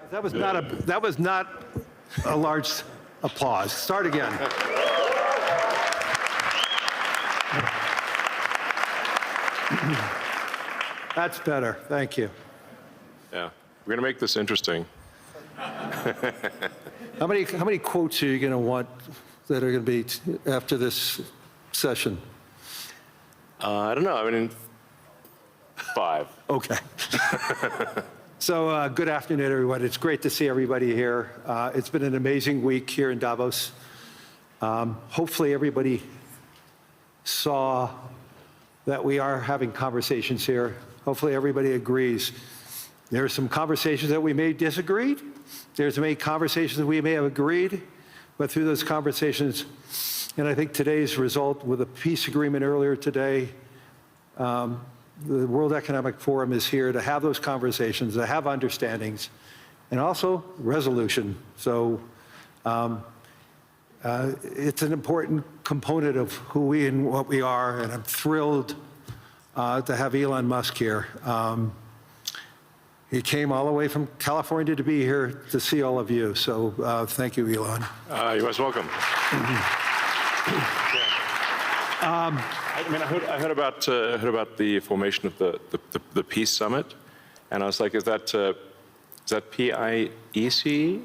That was not a large applause. Start again. That's better. Thank you. Yeah, we're going to make this interesting. How many quotes are you going to want that are going to be after this session? I don't know. I mean, 5. Okay. So good afternoon, everyone. It's great to see everybody here. It's been an amazing week here in Davos. Hopefully everybody saw that we are having conversations here. Hopefully everybody agrees. There are some conversations that we may disagree. There's many conversations that we may have agreed, but through those conversations, and I think today's result with a peace agreement earlier today, the World Economic Forum is here to have those conversations, to have understandings, and also resolution. So it's an important component of who we and what we are, and I'm thrilled to have Elon Musk here. He came all the way from California to be here to see all of you. So thank you, Elon. You're most welcome. I heard about the formation of the Peace Summit, and I was like, is that PIEC?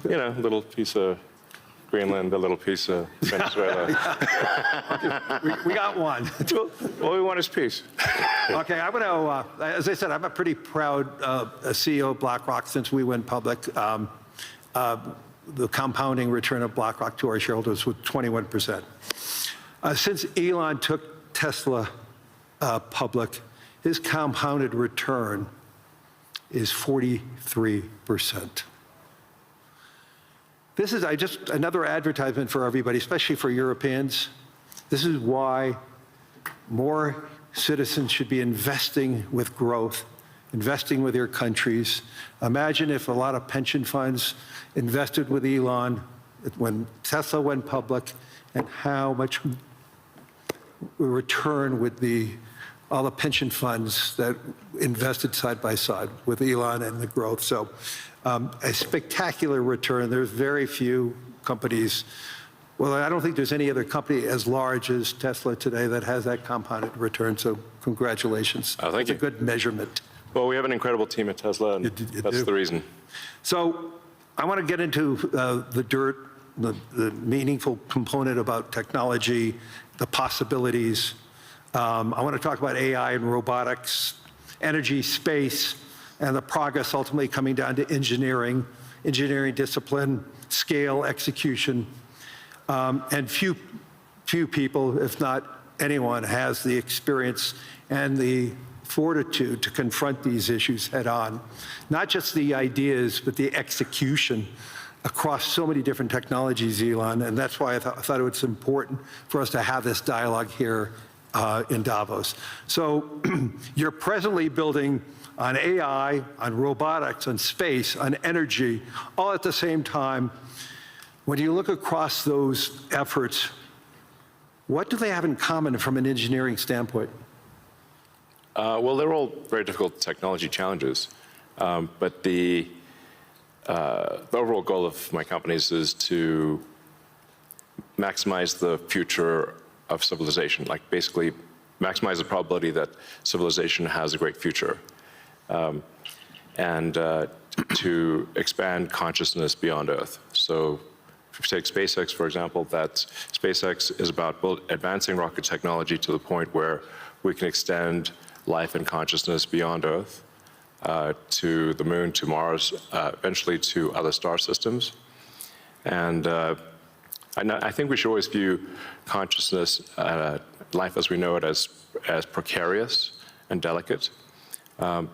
You know, a little piece of Greenland, a little piece of Venezuela. we got one. All we want is peace. Okay, I'm going to, as I said, I'm a pretty proud CEO of BlackRock since we went public. The compounding return of BlackRock to our shareholders was 21%. Since Elon took Tesla public, his compounded return is 43%. This is just another advertisement for everybody, especially for Europeans. This is why more citizens should be investing with growth, investing with their countries. Imagine if a lot of pension funds invested with Elon when Tesla went public, and how much return would all the pension funds that invested side by side with Elon and the growth. So a spectacular return. There's very few companies. Well, I don't think there's any other company as large as Tesla today that has that compounded return. So congratulations. Oh, thank you. It's a good measurement. Well, we have an incredible team at Tesla, and that's the reason. So I want to get into the dirt, the meaningful component about technology, the possibilities. I want to talk about AI and robotics, energy, space, and the progress ultimately coming down to engineering discipline, scale, execution. And few people, if not anyone, has the experience and the fortitude to confront these issues head on. Not just the ideas, but the execution across so many different technologies, Elon, and that's why I thought it was important for us to have this dialogue here in Davos. So you're presently building on AI, on robotics, on space, on energy, all at the same time. When you look across those efforts, what do they have in common from an engineering standpoint? Well, they're all very difficult technology challenges, but the overall goal of my companies is to maximize the future of civilization, like basically maximize the probability that civilization has a great future, and to expand consciousness beyond Earth. So if you take SpaceX, for example, that SpaceX is about advancing rocket technology to the point where we can extend life and consciousness beyond Earth, to the moon, to Mars, eventually to other star systems. And I think we should always view consciousness, life as we know it, as precarious and delicate,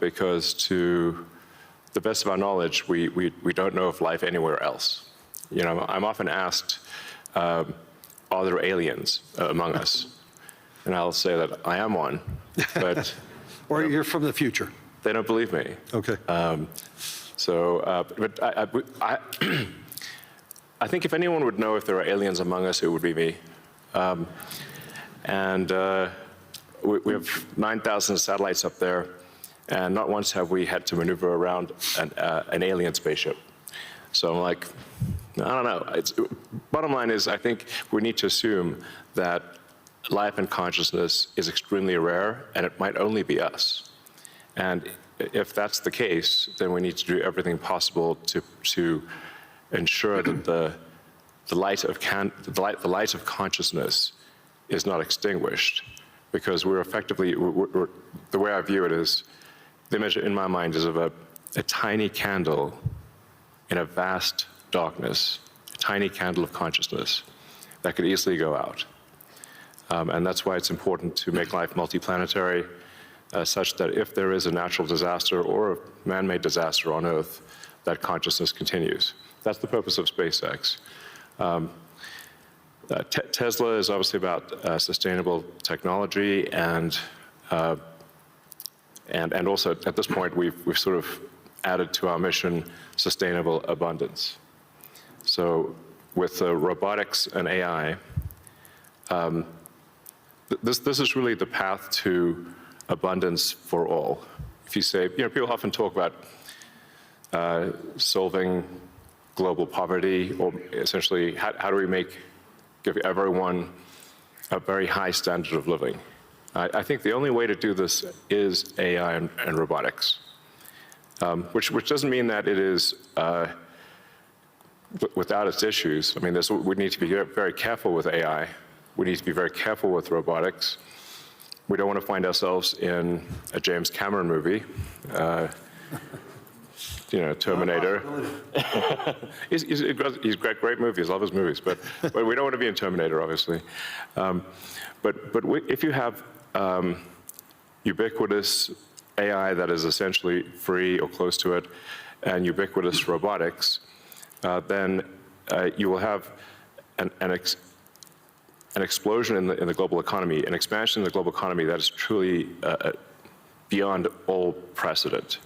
because to the best of our knowledge, we don't know of life anywhere else. You know, I'm often asked, are there aliens among us? And I'll say that I am one, but... Or you're from the future. They don't believe me. Okay. But I think if anyone would know if there are aliens among us, it would be me. We have 9,000 satellites up there. and not once have we had to maneuver around an alien spaceship. So I'm like, I don't know. Bottom line is, I think we need to assume that life and consciousness is extremely rare, and it might only be us. And if that's the case, then we need to do everything possible to ensure that the light of consciousness is not extinguished, because we're effectively, the way I view it is, the image in my mind is of a tiny candle in a vast darkness, a tiny candle of consciousness that could easily go out. And that's why it's important to make life multiplanetary, such that if there is a natural disaster or a man-made disaster on Earth, that consciousness continues. That's the purpose of SpaceX. Tesla is obviously about sustainable technology, and also at this point we've sort of added to our mission sustainable abundance. So with robotics and AI, this is really the path to abundance for all. If you say, people often talk about solving global poverty, or essentially how do we give everyone a very high standard of living. I think the only way to do this is AI and robotics, which doesn't mean that it is without its issues. I mean, we need to be very careful with AI. We need to be very careful with robotics. We don't want to find ourselves in a James Cameron movie, Terminator. He's got great movies, love his movies, but we don't want to be in Terminator, obviously. But if you have ubiquitous AI that is essentially free or close to it, and ubiquitous robotics, then you will have an explosion in the global economy, an expansion in the global economy that is truly beyond all precedent.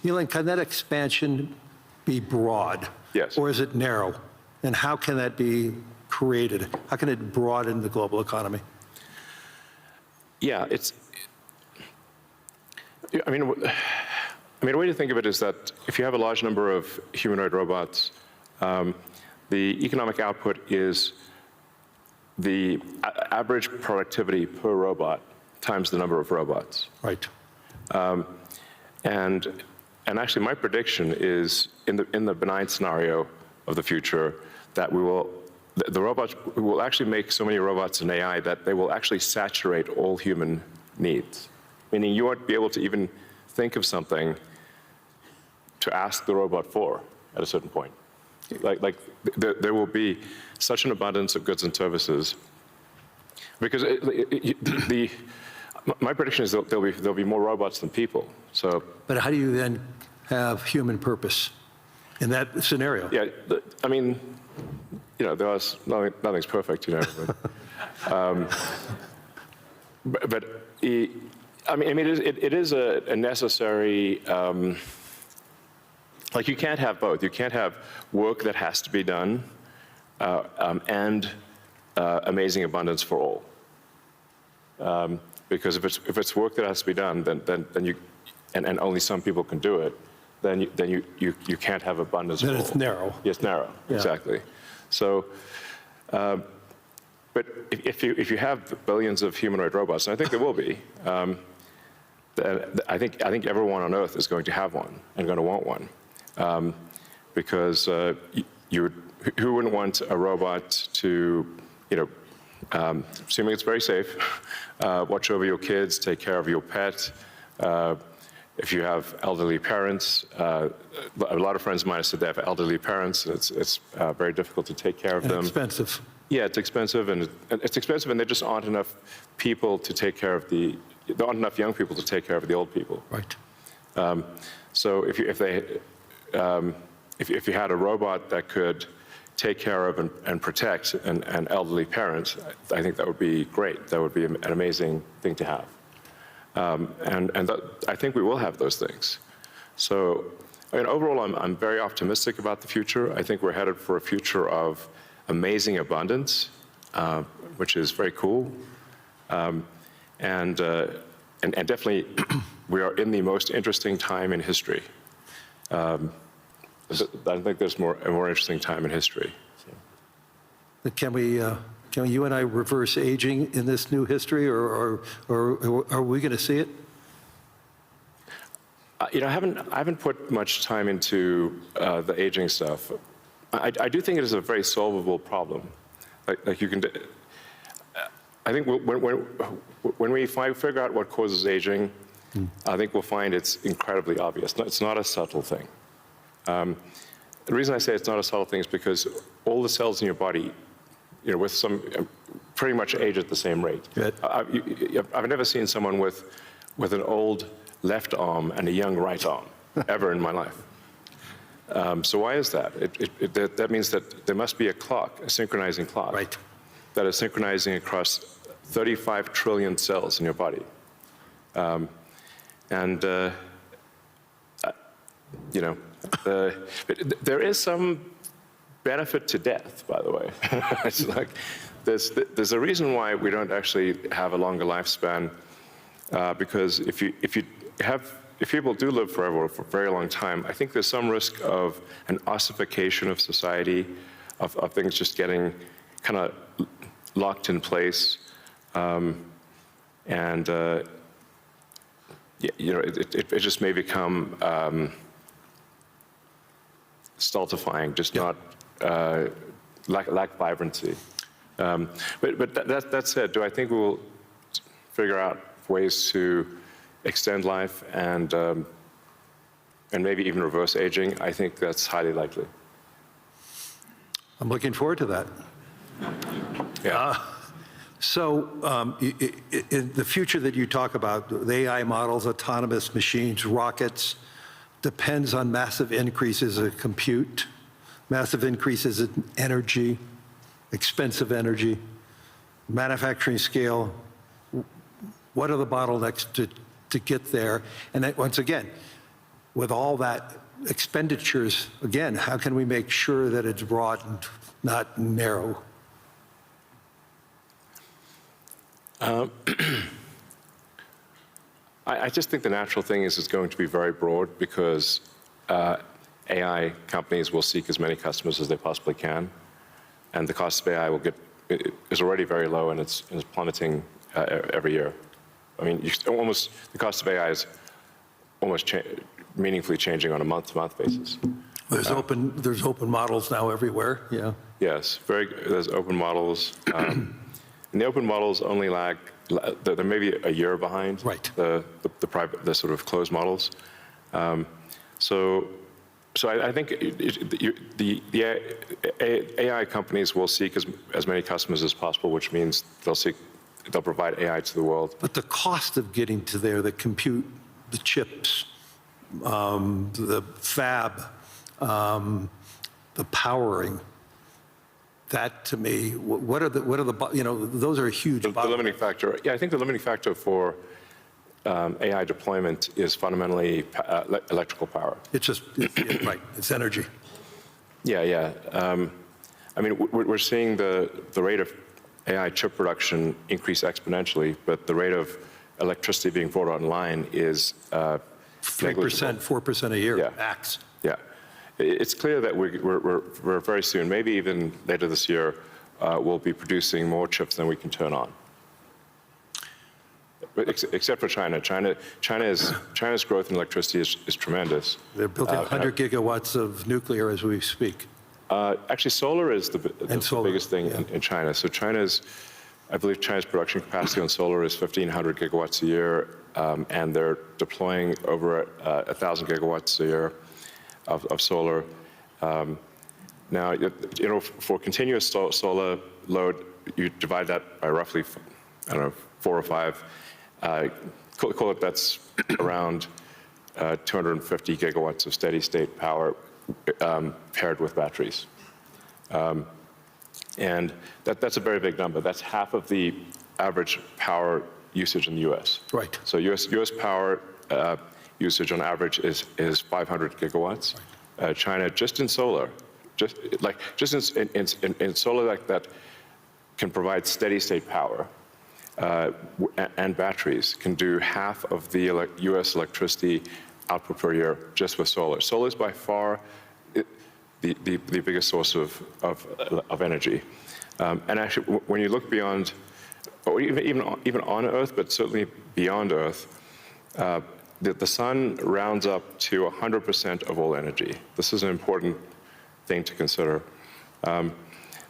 Elon, can that expansion be broad? Yes. Or is it narrow? And how can that be created? How can it broaden the global economy? Yeah, I mean, a way to think of it is that if you have a large number of humanoid robots, the economic output is the average productivity per robot times the number of robots. Right. And actually, my prediction is in the benign scenario of the future that the robots will actually make so many robots and AI that they will actually saturate all human needs. Meaning you won't be able to even think of something to ask the robot for at a certain point. Like there will be such an abundance of goods and services, because my prediction is that there'll be more robots than people. So, but how do you then have human purpose in that scenario? Yeah, I mean, nothing's perfect, but I mean, it is a necessary. Like, you can't have both. You can't have work that has to be done and amazing abundance for all. Because if it's work that has to be done, then you and only some people can do it, then you can't have abundance for all. Then it's narrow. It's narrow, yeah. Exactly. So, but if you have billions of humanoid robots, and I think there will be, I think everyone on Earth is going to have one and going to want one. Because who wouldn't want a robot to, assuming it's very safe, watch over your kids, take care of your pet. If you have elderly parents, a lot of friends of mine have said they have elderly parents. It's very difficult to take care of them. Expensive. Yeah, it's expensive, and there just aren't enough people to take care of there aren't enough young people to take care of the old people. Right. So if you had a robot that could take care of and protect an elderly parent, I think that would be great. That would be an amazing thing to have. And I think we will have those things. So, I mean, overall, I'm very optimistic about the future. I think we're headed for a future of amazing abundance, which is very cool. And definitely we are in the most interesting time in history. I think there's a more interesting time in history. Can you and I reverse aging in this new history, or are we going to see it? You know, I haven't put much time into the aging stuff. I do think it is a very solvable problem. Like you can, I think when we figure out what causes aging, I think we'll find it's incredibly obvious. It's not a subtle thing. The reason I say it's not a subtle thing is because all the cells in your body, you know, with some pretty much age at the same rate. Right. I've never seen someone with an old left arm and a young right arm ever in my life. So why is that? That means that there must be a clock, a synchronizing clock, Right. that is synchronizing across 35 trillion cells in your body. You know, there is some benefit to death, by the way. It's like there's a reason why we don't actually have a longer lifespan, because if people do live forever for a very long time, I think there's some risk of an ossification of society, of things just getting kind of locked in place, and you know, it just may become stultifying, just not lack vibrancy. But that said, do I think we'll figure out ways to extend life and maybe even reverse aging? I think that's highly likely. I'm looking forward to that. Yeah. So in the future that you talk about, the AI models, autonomous machines, rockets, depends on massive increases in compute, massive increases in energy, expensive energy, manufacturing scale. What are the bottlenecks to get there? And then, once again, with all that expenditures, again, how can we make sure that it's broad and not narrow? I just think the natural thing is it's going to be very broad, because AI companies will seek as many customers as they possibly can, and the cost of AI is already very low, and it's plummeting every year. I mean, the cost of AI is almost meaningfully changing on a month-to-month basis. There's open models now everywhere. Yeah. Yes, there's open models. And the open models only lag, they're maybe a year behind. Right. The sort of closed models. So I think the AI companies will seek as many customers as possible, which means they'll provide AI to the world. But the cost of getting to there, the compute, the chips, the fab, the powering, that to me, what are the you know, those are huge. The limiting factor, yeah, I think the limiting factor for AI deployment is fundamentally electrical power. It's just, right, it's energy. Yeah. I mean, we're seeing the rate of AI chip production increase exponentially, but the rate of electricity being brought online is 3%, 4% a year, max. Yeah. It's clear that we're very soon, maybe even later this year, we'll be producing more chips than we can turn on. But except for China. China's growth in electricity is tremendous. They're building 100 gigawatts of nuclear as we speak. Actually, solar is the biggest thing in China. So I believe China's production capacity on solar is 1,500 gigawatts a year, and they're deploying over 1,000 gigawatts a year of solar. Now, you know, for continuous solar load, you divide that by roughly, I don't know, 4 or 5. Call it that's around 250 gigawatts of steady state power paired with batteries. And that's a very big number. That's half of the average power usage in the US. Right. So US power usage on average is 500 gigawatts. China, just in solar, just in solar that can provide steady state power, and batteries can do half of the U.S. electricity output per year just with solar. Solar is by far the biggest source of energy. And actually, when you look beyond, or even on Earth, but certainly beyond Earth, the sun rounds up to 100% of all energy. This is an important thing to consider.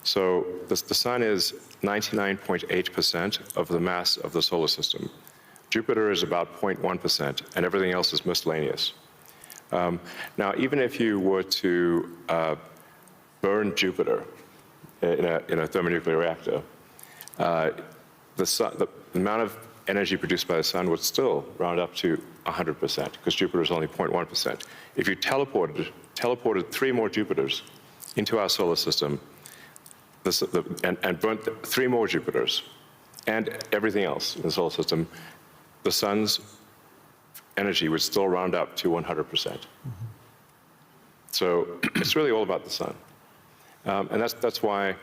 So the sun is 99.8% of the mass of the solar system. Jupiter is about 0.1%, and everything else is miscellaneous. Now, even if you were to burn Jupiter in a thermonuclear reactor, the amount of energy produced by the sun would still round up to 100%, because Jupiter is only 0.1%. If you teleported 3 more Jupiters into our solar system, and burnt 3 more Jupiters and everything else in the solar system, the sun's energy would still round up to 100%. So it's really all about the sun. And that's why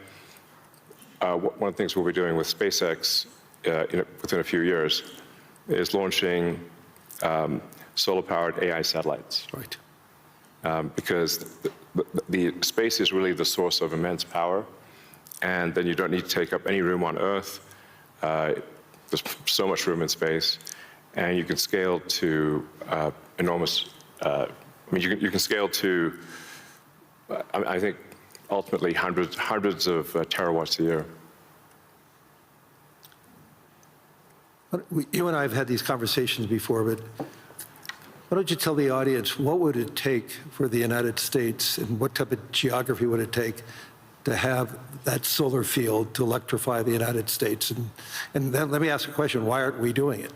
one of the things we'll be doing with SpaceX within a few years is launching solar-powered AI satellites. Right. Because the space is really the source of immense power, and then you don't need to take up any room on Earth. There's so much room in space, and you can scale to enormous. I mean, you can scale to, I think, ultimately hundreds of terawatts a year. You and I have had these conversations before, but why don't you tell the audience what would it take for the United States, and what type of geography would it take to have that solar field to electrify the United States? And then let me ask a question, why aren't we doing it?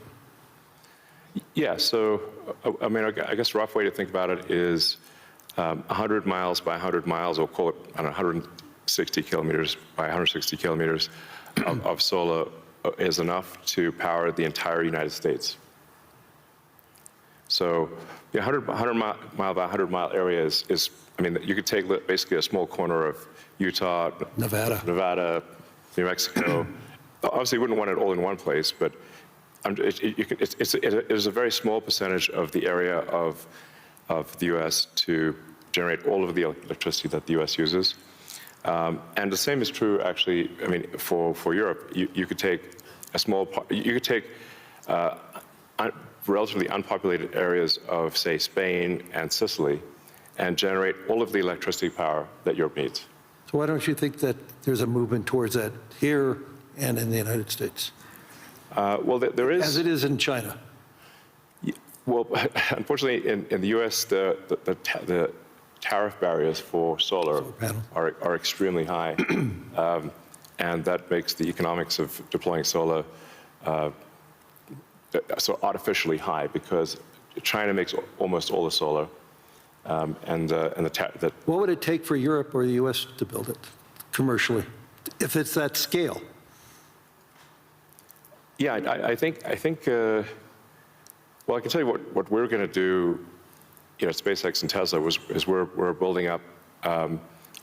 Yeah, so, I mean, I guess a rough way to think about it is 100 miles by 100 miles, or call it, I don't know, 160 kilometers by 160 kilometers of solar is enough to power the entire United States. So the 100 mile by 100 mile area is, I mean, you could take basically a small corner of Utah, Nevada, New Mexico. Obviously, you wouldn't want it all in one place, but it is a very small percentage of the area of the U.S. to generate all of the electricity that the U.S. uses. And the same is true, actually, I mean, for Europe. You could take a small, you could take relatively unpopulated areas of, say, Spain and Sicily, and generate all of the electricity power that Europe needs. So why don't you think that there's a movement towards that here and in the United States? Well, there is. As it is in China. Well, unfortunately, in the U.S., the tariff barriers for solar are extremely high, and that makes the economics of deploying solar so artificially high, because China makes almost all the solar, What would it take for Europe or the U.S. to build it commercially, if it's that scale? Yeah, I think. Well, I can tell you what we're going to do, you know, at SpaceX and Tesla is we're building up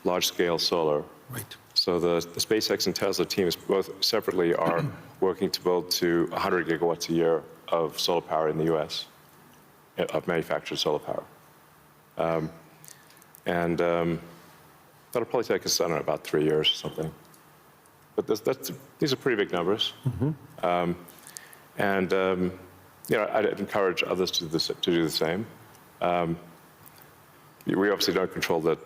large-scale solar. Right. So the SpaceX and Tesla teams both separately are working to build to 100 gigawatts a year of solar power in the U.S., of manufactured solar power. That'll probably take us, I don't know, about 3 years or something. But these are pretty big numbers. You know, I'd encourage others to do the same. We obviously don't control the,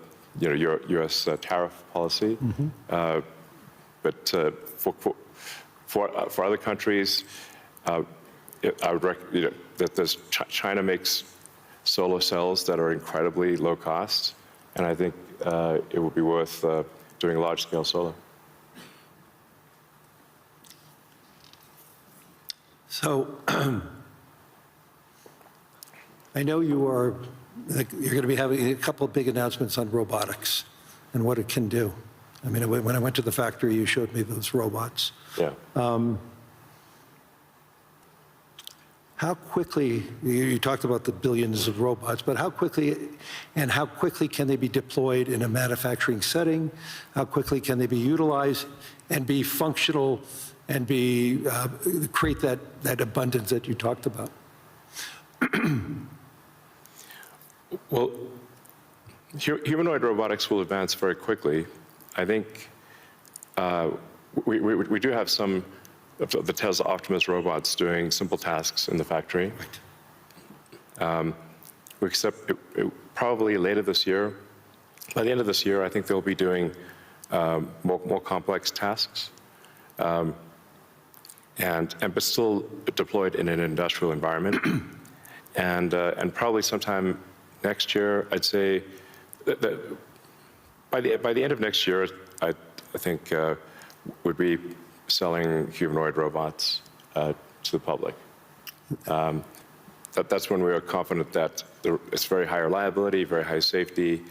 you know, U.S. Tariff policy, but for other countries, I would recommend that China makes solar cells that are incredibly low cost, and I think it would be worth doing large-scale solar. So I know you're going to be having a couple of big announcements on robotics and what it can do. I mean, when I went to the factory, you showed me those robots. Yeah. How quickly, you talked about the billions of robots, but how quickly can they be deployed in a manufacturing setting? How quickly can they be utilized and be functional and create that abundance that you talked about? Well, humanoid robotics will advance very quickly. I think we do have some of the Tesla Optimus robots doing simple tasks in the factory. We expect probably later this year. By the end of this year, I think they'll be doing more complex tasks, but still deployed in an industrial environment. And probably sometime next year, I'd say that by the end of next year, I think would be selling humanoid robots to the public. That's when we are confident that it's very high reliability, very high safety,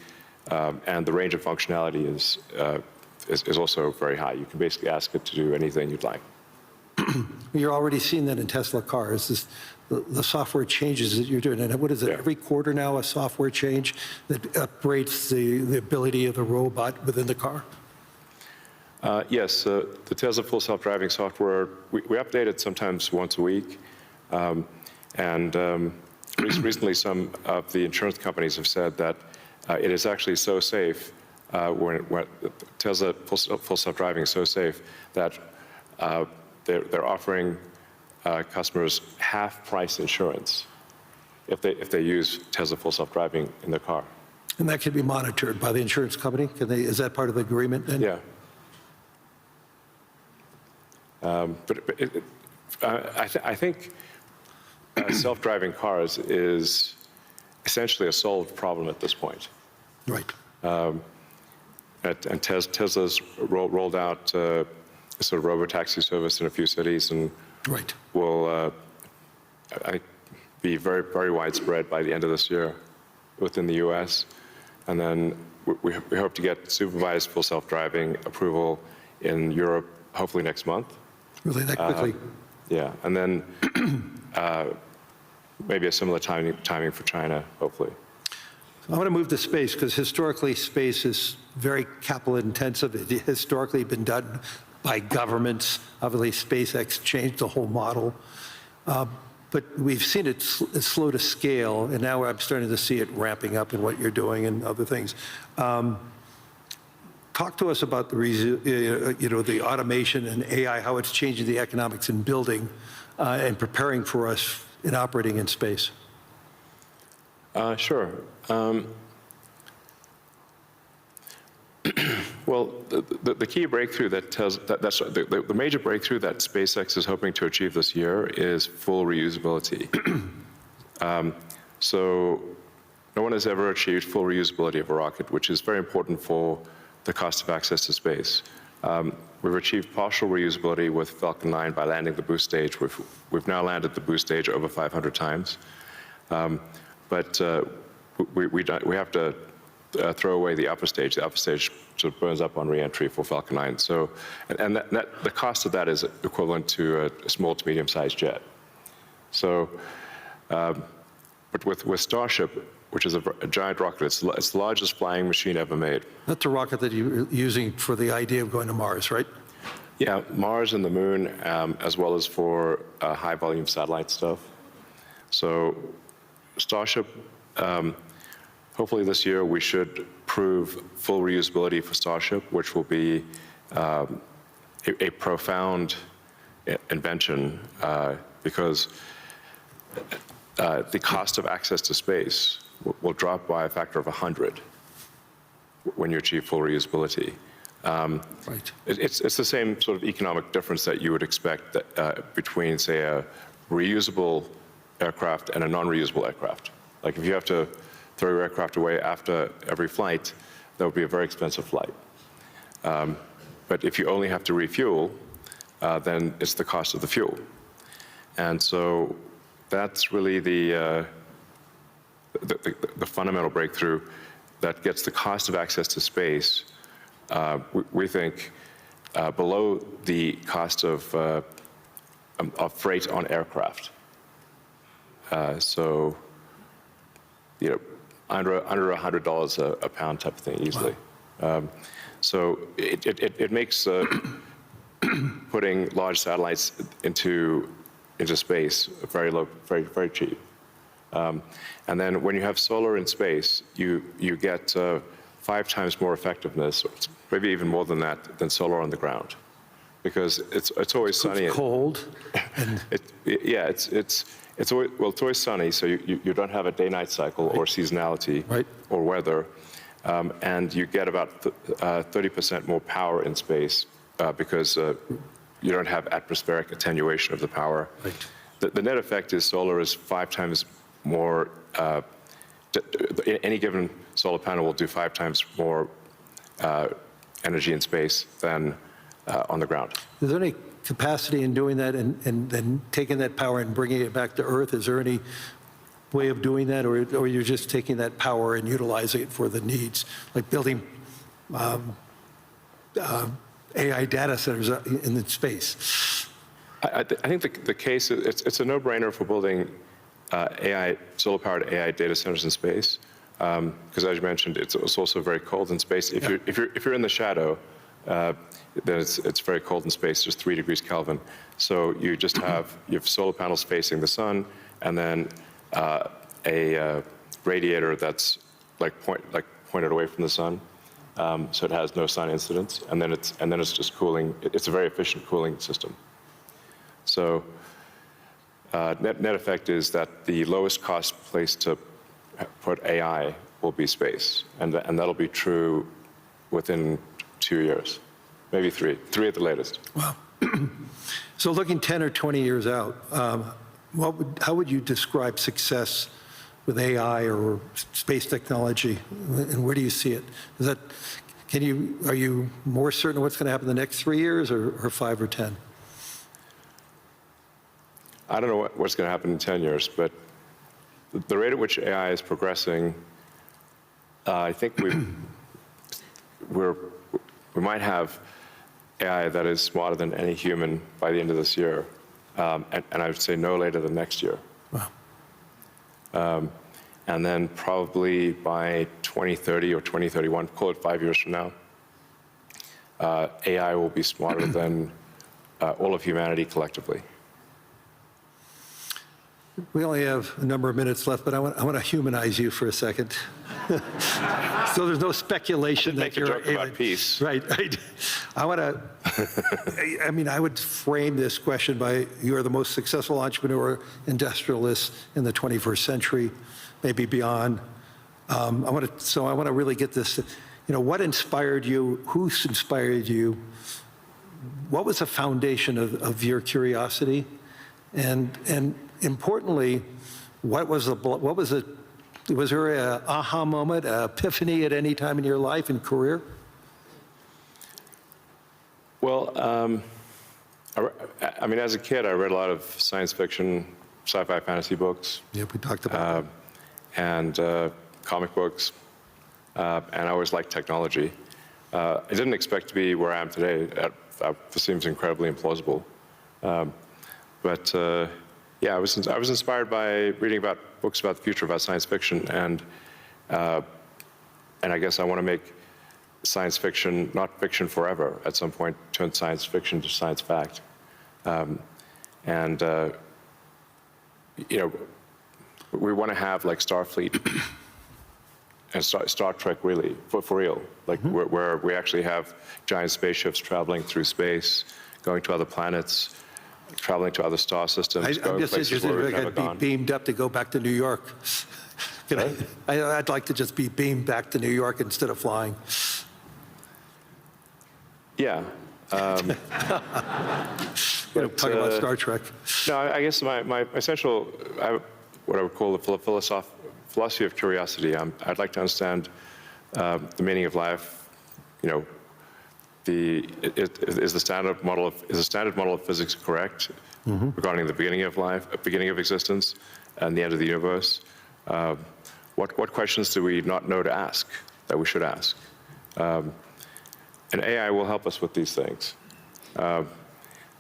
and the range of functionality is also very high. You can basically ask it to do anything you'd like. You're already seeing that in Tesla cars, the software changes that you're doing. And what is it, every quarter now, a software change that upgrades the ability of the robot within the car? Yes, the Tesla full self-driving software, we update it sometimes once a week. Recently, some of the insurance companies have said that it is actually so safe, when Tesla full self-driving is so safe that they're offering customers half-price insurance if they use Tesla full self-driving in their car. And that can be monitored by the insurance company? Is that part of the agreement then? Yeah. I think self-driving cars is essentially a solved problem at this point. Right. And Tesla's rolled out a sort of robo-taxi service in a few cities, and right. will be very, very widespread by the end of this year within the US. And then we hope to get supervised full self-driving approval in Europe, hopefully next month. Really that quickly? Yeah, and then maybe a similar timing for China, hopefully. I want to move to space because historically space is very capital intensive. It historically been done by governments. Obviously SpaceX changed the whole model. But we've seen it slow to scale, and now I'm starting to see it ramping up in what you're doing and other things. Talk to us about the automation and AI, how it's changing the economics in building and preparing for us in operating in space. Sure. Well, the key breakthrough the major breakthrough that SpaceX is hoping to achieve this year is full reusability. So no one has ever achieved full reusability of a rocket, which is very important for the cost of access to space. We've achieved partial reusability with Falcon 9 by landing the boost stage. We've now landed the boost stage over 500 times. But we have to throw away the upper stage. The upper stage sort of burns up on re-entry for Falcon 9. So, and the cost of that is equivalent to a small to medium-sized jet. So, but with Starship, which is a giant rocket, it's the largest flying machine ever made. That's the rocket that you're using for the idea of going to Mars, right? Yeah, Mars and the Moon, as well as for high-volume satellite stuff. So, Starship, hopefully this year we should prove full reusability for Starship, which will be a profound invention because the cost of access to space will drop by a factor of 100 when you achieve full reusability. Right. It's the same sort of economic difference that you would expect that, between, say, a reusable aircraft and a non-reusable aircraft. Like if you have to throw your aircraft away after every flight, that would be a very expensive flight. But if you only have to refuel, then it's the cost of the fuel. And so that's really the fundamental breakthrough that gets the cost of access to space, we think, below the cost of freight on aircraft. So, you know, under $100 a pound type of thing easily. Wow. So it makes putting large satellites into space, very low, very cheap. And then when you have solar in space, you get 5 times more effectiveness, maybe even more than that, than solar on the ground, because it's always sunny. It's cold. And It's always sunny, so you don't have a day-night cycle or seasonality or weather, and you get about 30% more power in space because you don't have atmospheric attenuation of the power. Right. The net effect is solar is 5 times more. Any given solar panel will do 5 times more energy in space than on the ground. Is there any capacity in doing that and then taking that power and bringing it back to Earth? Is there any way of doing that, or you're just taking that power and utilizing it for the needs, like building AI data centers in space? I think the case, it's a no-brainer for building solar-powered AI data centers in space, because as you mentioned, it's also very cold in space. If you're in the shadow, then it's very cold in space, just 3 degrees Kelvin. So you just have solar panels facing the sun, and then a radiator that's pointed away from the sun, so it has no sun incidence, and then it's just cooling. It's a very efficient cooling system. So net effect is that the lowest cost place to put AI will be space, and that'll be true within 2 years, maybe 3 at the latest. Wow. So looking 10 or 20 years out, how would you describe success with AI or space technology, and where do you see it? Are you more certain what's going to happen in the next 3 years, or 5 or 10? I don't know what's going to happen in 10 years, but the rate at which AI is progressing, I think we might have AI that is smarter than any human by the end of this year, and I would say no later than next year. Wow. And then probably by 2030 or 2031, call it 5 years from now, AI will be smarter than all of humanity collectively. We only have a number of minutes left, but I want to humanize you for a second. So there's no speculation that you're... Make a joke about peace. Right. I want to... I would frame this question by, you are the most successful entrepreneur, industrialist in the 21st century, maybe beyond. I want to really get this, what inspired you? Who's inspired you? What was the foundation of your curiosity? And importantly, was there an aha moment, an epiphany at any time in your life and career? Well, as a kid, I read a lot of science fiction, sci-fi fantasy books. Yeah, we talked about that. And comic books, and I always liked technology. I didn't expect to be where I am today. That seems incredibly implausible. But I was inspired by reading about books about the future, about science fiction, and I guess I want to make science fiction not fiction forever. At some point, turn science fiction to science fact, we want to have like Starfleet and Star Trek, really, for real, like where we actually have giant spaceships traveling through space, going to other planets, traveling to other star systems. I'm just interested if I could be beamed up to go back to New York. I'd like to just be beamed back to New York instead of flying. Yeah. Talking about Star Trek. No, I guess my essential, what I would call the philosophy of curiosity. I'd like to understand the meaning of life. Is the standard model of physics correct regarding the beginning of life, beginning of existence, and the end of the universe? What questions do we not know to ask that we should ask? And AI will help us with these things.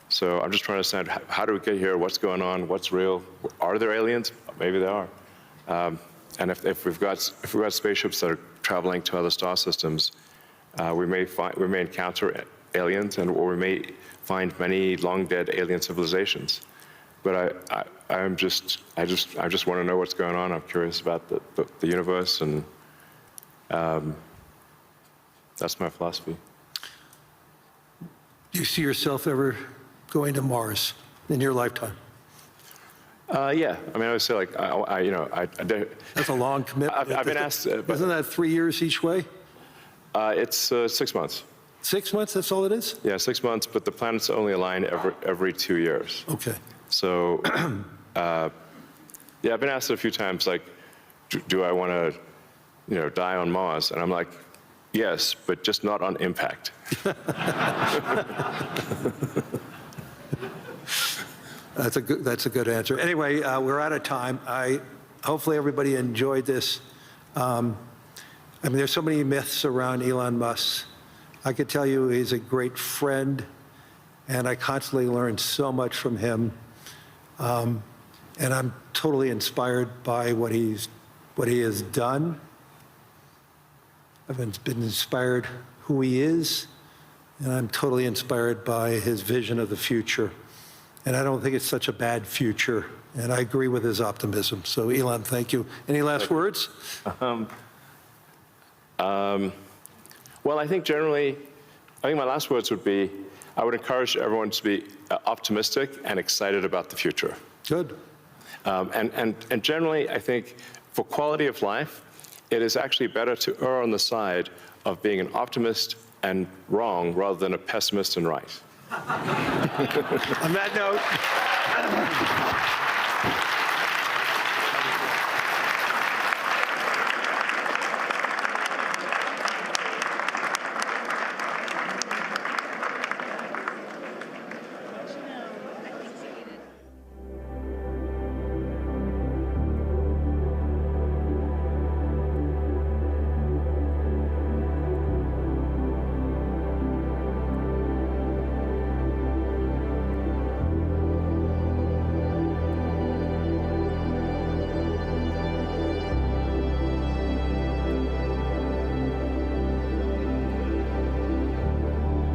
So I'm just trying to understand, how do we get here? What's going on? What's real? Are there aliens? Maybe there are. And if we've got spaceships that are traveling to other star systems, we may encounter aliens, or we may find many long-dead alien civilizations. But I just want to know what's going on. I'm curious about the universe, and that's my philosophy. Do you see yourself ever going to Mars in your lifetime? Yeah, I mean, I would say like, That's a long commitment. I've been asked. Isn't that 3 years each way? It's 6 months. 6 months, that's all it is? Yeah, 6 months, but the planets only align every 2 years. Okay. So, yeah, I've been asked it a few times, like, do I want to, die on Mars? And I'm like, yes, but just not on impact. That's a good answer. Anyway, we're out of time. Hopefully everybody enjoyed this. I mean, there's so many myths around Elon Musk. I could tell you he's a great friend, and I constantly learn so much from him. And I'm totally inspired by what he has done. I've been inspired who he is, and I'm totally inspired by his vision of the future. And I don't think it's such a bad future, and I agree with his optimism. So, Elon, thank you. Any last words? Well, I think my last words would be, I would encourage everyone to be optimistic and excited about the future. Good. And generally, I think for quality of life, it is actually better to err on the side of being an optimist and wrong rather than a pessimist and right. On that note,